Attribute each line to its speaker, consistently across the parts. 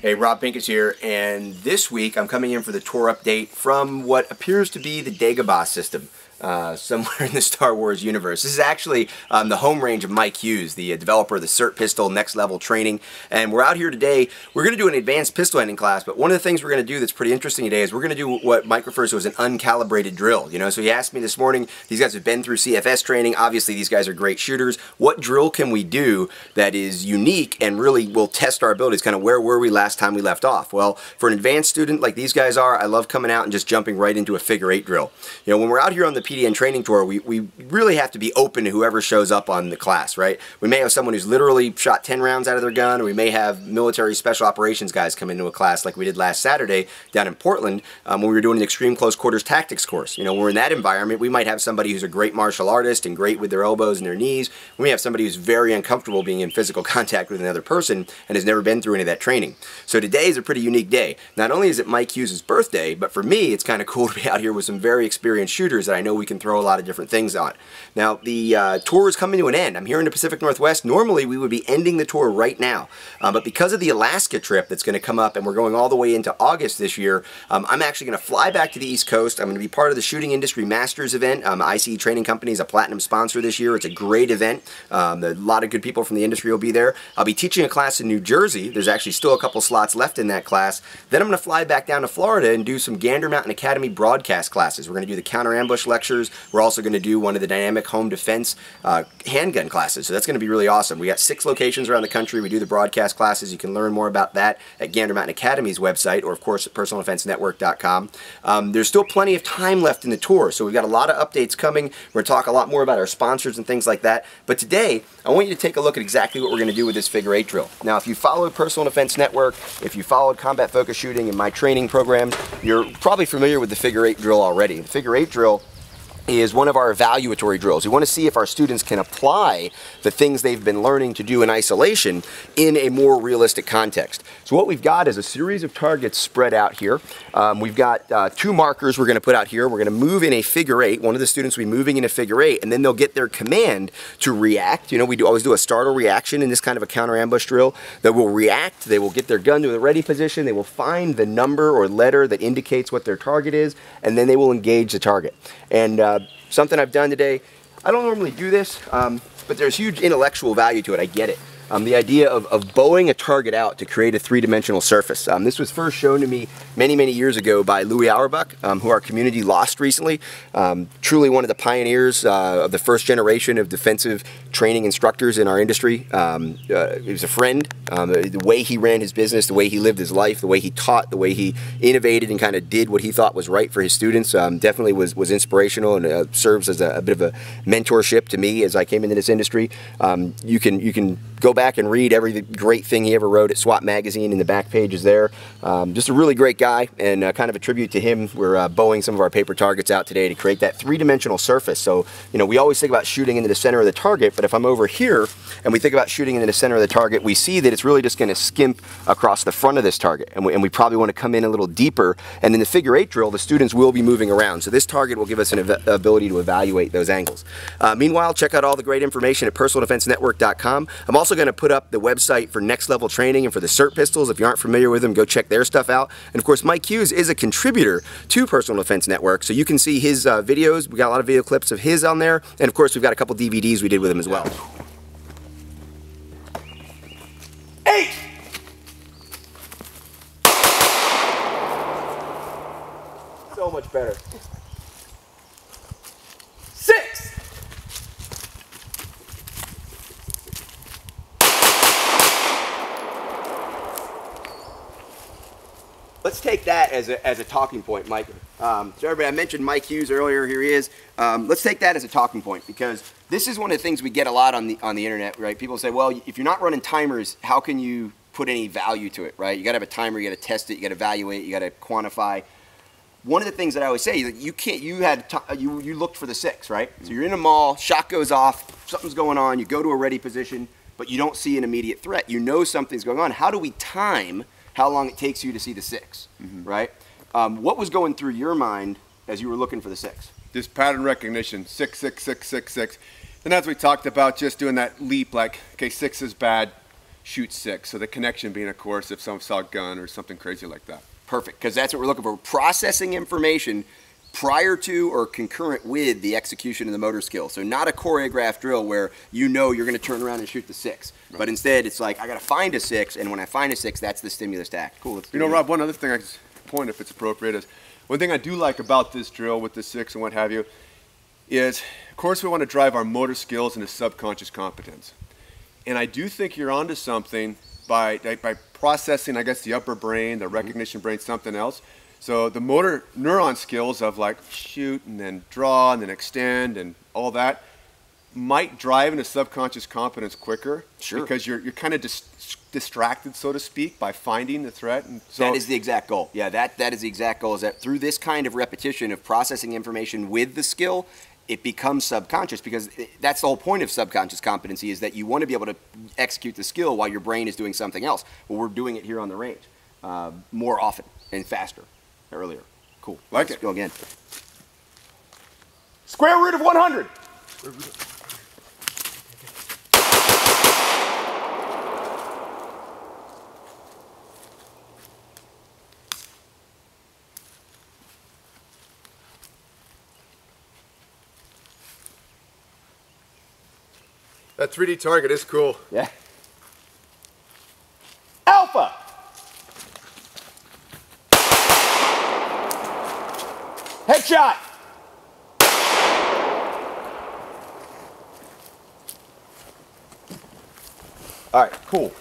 Speaker 1: Hey, Rob Pincus here, and this week I'm coming in for the tour update from what appears to be the Dagobah system, somewhere in the Star Wars universe. This is actually the home range of Mike Hughes, the developer of the SIRT pistol next level training, and we're out here today. We're going to do an advanced pistol ending class, but one of the things we're going to do that's pretty interesting today is we're going to do what Mike refers to as an uncalibrated drill. So he asked me this morning, these guys have been through CFS training, obviously these guys are great shooters, what drill can we do that is unique and really will test our abilities, kind of where were we last time we left off? Well, for an advanced student like these guys are, I love coming out and just jumping right into a figure eight drill. When we're out here on the PDN training tour, we really have to be open to whoever shows up on the class, right? We may have someone who's literally shot 10 rounds out of their gun, or we may have military special operations guys come into a class like we did last Saturday down in Portland when we were doing an extreme close quarters tactics course. We're in that environment. We might have somebody who's a great martial artist and great with their elbows and their knees. We may have somebody who's very uncomfortable being in physical contact with another person and has never been through any of that training. So today is a pretty unique day. Not only is it Mike Hughes' birthday, but for me it's kind of cool to be out here with some very experienced shooters that I know we can throw a lot of different things on. Now the tour is coming to an end. I'm here in the Pacific Northwest. Normally we would be ending the tour right now, but because of the Alaska trip that's going to come up and we're going all the way into August this year, I'm actually going to fly back to the East Coast. I'm going to be part of the Shooting Industry Masters event. ICE Training Company is a platinum sponsor this year. It's a great event. A lot of good people from the industry will be there. I'll be teaching a class in New Jersey. There's actually still a couple slots left in that class. Then I'm going to fly back down to Florida and do some Gander Mountain Academy broadcast classes. We're going to do the counter ambush lectures. We're also going to do one of the dynamic home defense handgun classes. So that's going to be really awesome. We got 6 locations around the country. We do the broadcast classes. You can learn more about that at Gander Mountain Academy's website, or of course at personaldefensenetwork.com. There's still plenty of time left in the tour, so we've got a lot of updates coming. We're going to talk a lot more about our sponsors and things like that. But today, I want you to take a look at exactly what we're going to do with this figure eight drill. Now, if you followed Personal Defense Network, if you followed Combat Focus Shooting and my training programs, you're probably familiar with the figure eight drill already. The figure eight drill is one of our evaluatory drills. We want to see if our students can apply the things they've been learning to do in isolation in a more realistic context. So what we've got is a series of targets spread out here. We've got 2 markers we're going to put out here. We're going to move in a figure eight. One of the students will be moving in a figure eight, and then they'll get their command to react. We always do a startle reaction in this kind of a counter ambush drill. They will react. They will get their gun to the ready position. They will find the number or letter that indicates what their target is, and then they will engage the target. And something I've done today, I don't normally do this, but there's huge intellectual value to it. I get it. The idea of bowing a target out to create a 3-dimensional surface. This was first shown to me many, many years ago by Louis Awerbuck, who our community lost recently. Truly one of the pioneers of the first generation of defensive training instructors in our industry. He was a friend. The way he ran his business, the way he lived his life, the way he taught, the way he innovated and kind of did what he thought was right for his students definitely was inspirational, and serves as a bit of a mentorship to me as I came into this industry. You can go back and read every great thing he ever wrote at SWAT Magazine, in the back pages there. Just a really great guy, and kind of a tribute to him. We're bowing some of our paper targets out today to create that 3-dimensional surface. So, we always think about shooting into the center of the target, but if I'm over here and we think about shooting into the center of the target, we see that it's really just going to skimp across the front of this target, and we probably want to come in a little deeper. And in the figure eight drill, the students will be moving around, so this target will give us an ability to evaluate those angles. Meanwhile, check out all the great information at personaldefensenetwork.com. I'm also going to put up the website for next level training and for the SIRT pistols. If you aren't familiar with them, go check their stuff out. And of course, Mike Hughes is a contributor to Personal Defense Network, so you can see his videos. We got a lot of video clips of his on there, and of course we've got a couple DVDs we did with him as well. 8! So much better. 6! Let's take that as a talking point, Mike. So everybody, I mentioned Mike Hughes earlier. Here he is. Let's take that as a talking point, because this is one of the things we get a lot on the internet, right? People say, well, if you're not running timers, how can you put any value to it, right? You got to have a timer. You got to test it. You got to evaluate. You got to quantify. One of the things that I always say is that you can't. You looked for the 6, right? So you're in a mall. Shot goes off. Something's going on. You go to a ready position, but you don't see an immediate threat. You know something's going on. How do we time how long it takes you to see the 6, right? What was going through your mind as you were looking for the 6?
Speaker 2: Just pattern recognition, 6, 6, 6, 6, 6. And as we talked about, just doing that leap, like, okay, 6 is bad, shoot 6. So the connection being, of course, if someone saw a gun or something crazy like that.
Speaker 1: Perfect, because that's what we're looking for. Processing information prior to or concurrent with the execution of the motor skill. So not a choreographed drill where you know you're going to turn around and shoot the 6. Right. But instead, it's like, I got to find a 6, and when I find a 6, that's the stimulus to act. Cool.
Speaker 2: You know, Rob, one other thing I just point, if it's appropriate, is one thing I do like about this drill with the 6 and what have you is, of course, we want to drive our motor skills into subconscious competence. And I do think you're onto something by processing, I guess, the upper brain, the recognition brain, something else. So the motor neuron skills of like shoot and then draw and then extend and all that might drive into subconscious competence quicker. Sure. Because you're kind of distracted, so to speak, by finding the threat. And so
Speaker 1: that is the exact goal. Yeah, that is the exact goal, is that through this kind of repetition of processing information with the skill, it becomes subconscious, because that's the whole point of subconscious competency, is that you want to be able to execute the skill while your brain is doing something else. Well, we're doing it here on the range more often and faster. Earlier. Cool.
Speaker 2: Let's
Speaker 1: go again.
Speaker 2: Square root of 100. That 3D target is cool.
Speaker 1: Yeah.
Speaker 2: Alpha.
Speaker 1: Headshot! All right, cool.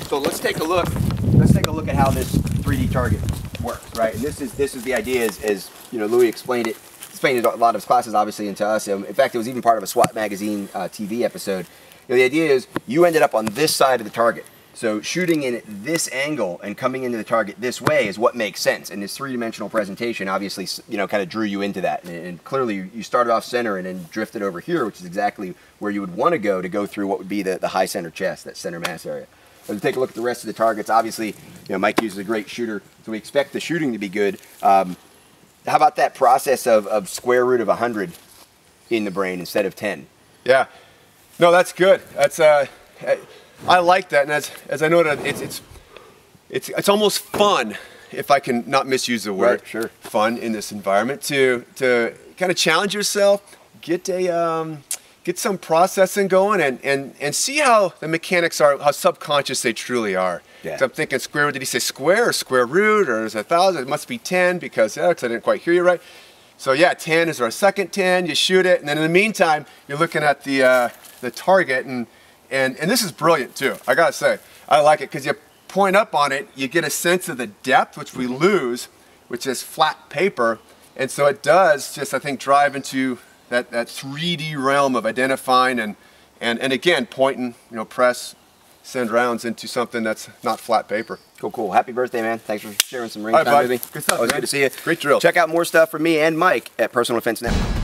Speaker 1: So let's take a look. Let's take a look at how this 3D target works, right? And this is the idea, as you know, Louis explained it in a lot of his classes, obviously, and to us. In fact, it was even part of a SWAT magazine TV episode. You know, the idea is you ended up on this side of the target. So shooting in this angle and coming into the target this way is what makes sense. And this three-dimensional presentation obviously, you know, kind of drew you into that. And clearly you started off center and then drifted over here, which is exactly where you would want to go through what would be the high center chest, that center mass area. As we take a look at the rest of the targets, obviously, you know, Mike Hughes is a great shooter, so we expect the shooting to be good. How about that process of square root of 100 in the brain instead of 10?
Speaker 2: Yeah, no, that's good. That's I like that, and as I noted, it's almost fun, if I can not misuse the word,
Speaker 1: right, sure,
Speaker 2: fun in this environment, to kind of challenge yourself, get some processing going, and see how the mechanics are, how subconscious they truly are.
Speaker 1: Yeah.
Speaker 2: So I'm thinking square root. Did he say square or square root, or is it 1,000? It must be 10 because I didn't quite hear you right. So yeah, 10 is our second 10. You shoot it, and then in the meantime, you're looking at the target, and this is brilliant too. I gotta say, I like it because you point up on it, you get a sense of the depth, which we lose, which is flat paper, and so it does just, I think, drive into that 3D realm of identifying and again pointing, you know, press, send rounds into something that's not flat paper.
Speaker 1: Cool. Happy birthday, man. Thanks for sharing some range time with me.
Speaker 2: Good stuff,
Speaker 1: Always
Speaker 2: man.
Speaker 1: good to see you.
Speaker 2: Great drill.
Speaker 1: Check out more stuff from me and Mike at Personal Defense Network.